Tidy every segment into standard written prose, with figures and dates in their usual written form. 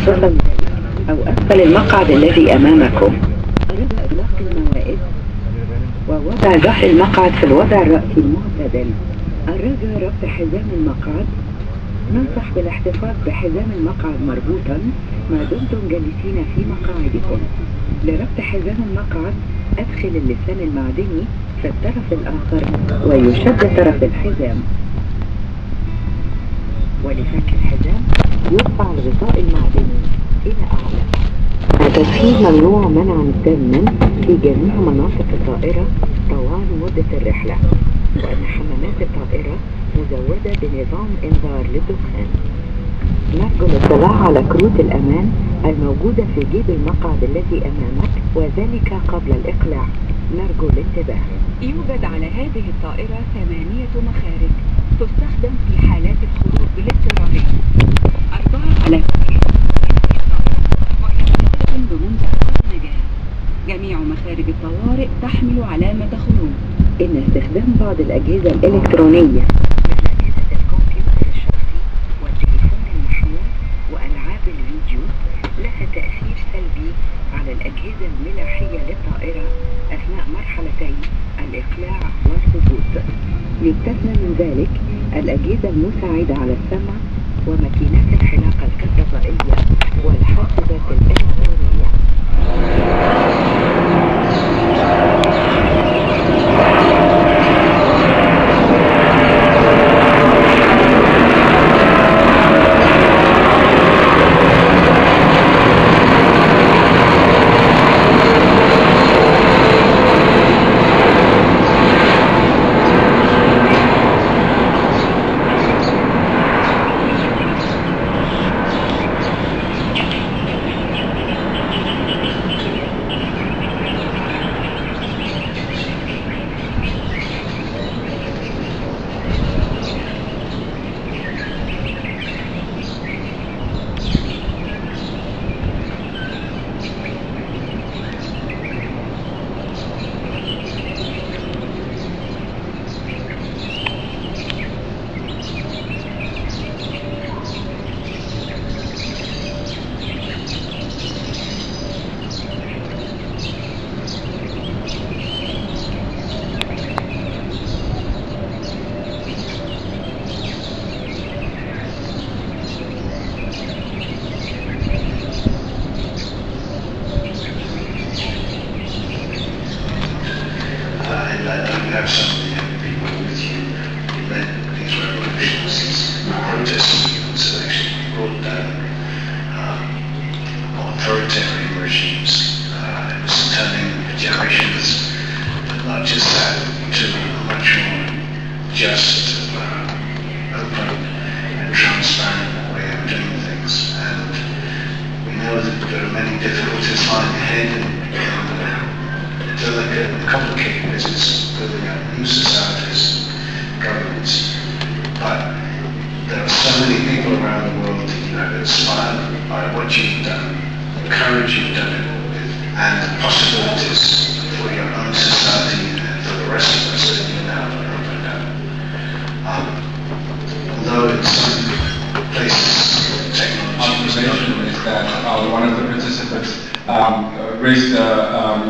تخصصا أو أسفل المقعد الذي أمامكم. أراد إغلاق الموائد ووضع ظهر المقعد في الوضع الرأسي المعتدل. الرجاء ربط حزام المقعد. ننصح بالاحتفاظ بحزام المقعد مربوطا ما دمتم جالسين في مقاعدكم. لربط حزام المقعد أدخل اللسان المعدني في الطرف الآخر ويشد طرف الحزام. ولفك الحزام يرفع الغطاء المعدني إلى أعلى. التدخين ممنوع منعا تاما في جميع مناطق الطائرة طوال مدة الرحلة، وأن حمامات الطائرة مزودة بنظام إنذار للدخان. نرجو الاطلاع على كروت الأمان الموجودة في جيب المقعد الذي أمامك وذلك قبل الإقلاع. نرجو الانتباه. يوجد على هذه الطائرة 8 مخارج تستخدم في حالات الخروج الاضطراري. 4 على بمنطقة نجاة. جميع مخارج الطوارئ تحمل علامة خروج. إن استخدام بعض الأجهزة الإلكترونية مثل أجهزة الكمبيوتر الشخصي والتليفون المحمول وألعاب الفيديو لها تأثير سلبي على الأجهزة الملاحية للطائرة أثناء مرحلتي الإقلاع والهبوط. يستثنى من ذلك الأجهزة المساعدة على السمع وماكينات الحلاقة الكهربائية والحاسبات الإلكترونية.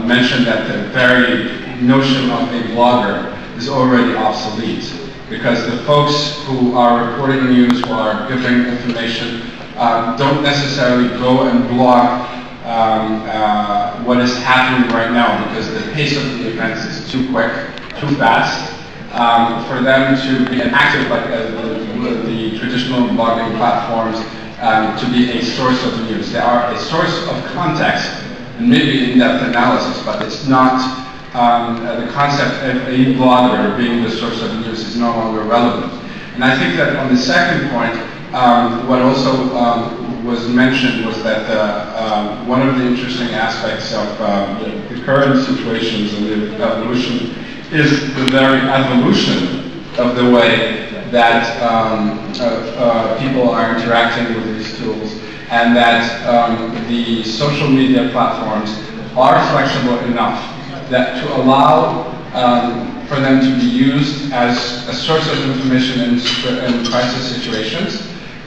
Mentioned that the very notion of a blogger is already obsolete, because the folks who are reporting news, who are giving information, don't necessarily go and blog what is happening right now, because the pace of the events is too quick, too fast, for them to be active like the traditional blogging platforms, to be a source of news. They are a source of context and maybe in-depth analysis, but it's not the concept of a blogger being the source of news is no longer relevant. And I think that on the second point, what also was mentioned was that one of the interesting aspects of the current situations and the evolution is the very evolution of the way that people are interacting with these tools, and that the social media platforms are flexible enough that to allow for them to be used as a source of information in crisis situations,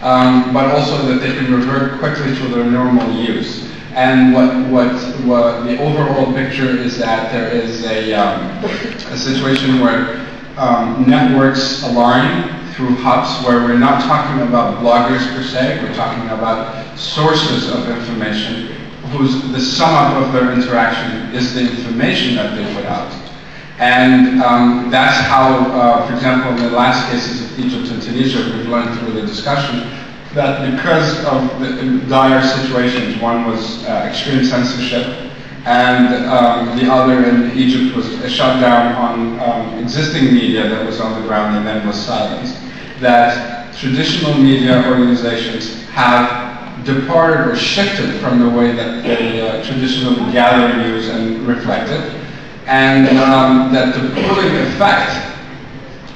but also that they can revert quickly to their normal use. And what the overall picture is that there is a situation where networks align through hubs, where we're not talking about bloggers per se, we're talking about sources of information the sum up of their interaction is the information that they put out. And that's how, for example, in the last cases of Egypt and Tunisia, we've learned through the discussion that because of the dire situations, one was extreme censorship, and the other in Egypt was a shutdown on existing media that was on the ground and then was silenced, that traditional media organizations have departed or shifted from the way that they traditionally gather news and reflect it, and that the pulling effect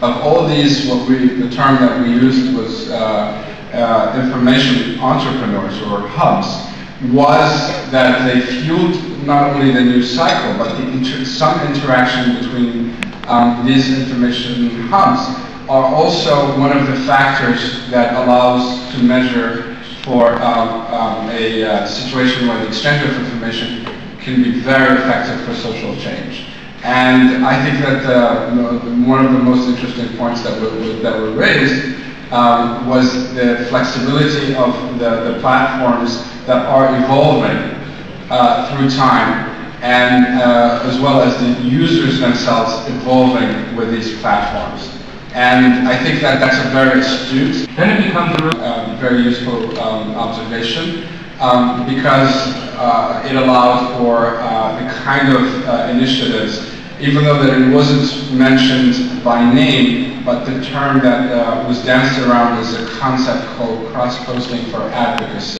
of all these, the term that we used was information entrepreneurs or hubs, was that they fueled not only the news cycle, but some interaction between these information hubs are also one of the factors that allows to measure for a situation where the exchange of information can be very effective for social change. And I think that one of the most interesting points that were raised was the flexibility of the platforms that are evolving through time, and as well as the users themselves evolving with these platforms. And I think that that's a very astute, then it becomes a very useful observation because it allowed for the kind of initiatives, even though that it wasn't mentioned by name, but the term that was danced around is a concept called cross-posting for advocacy.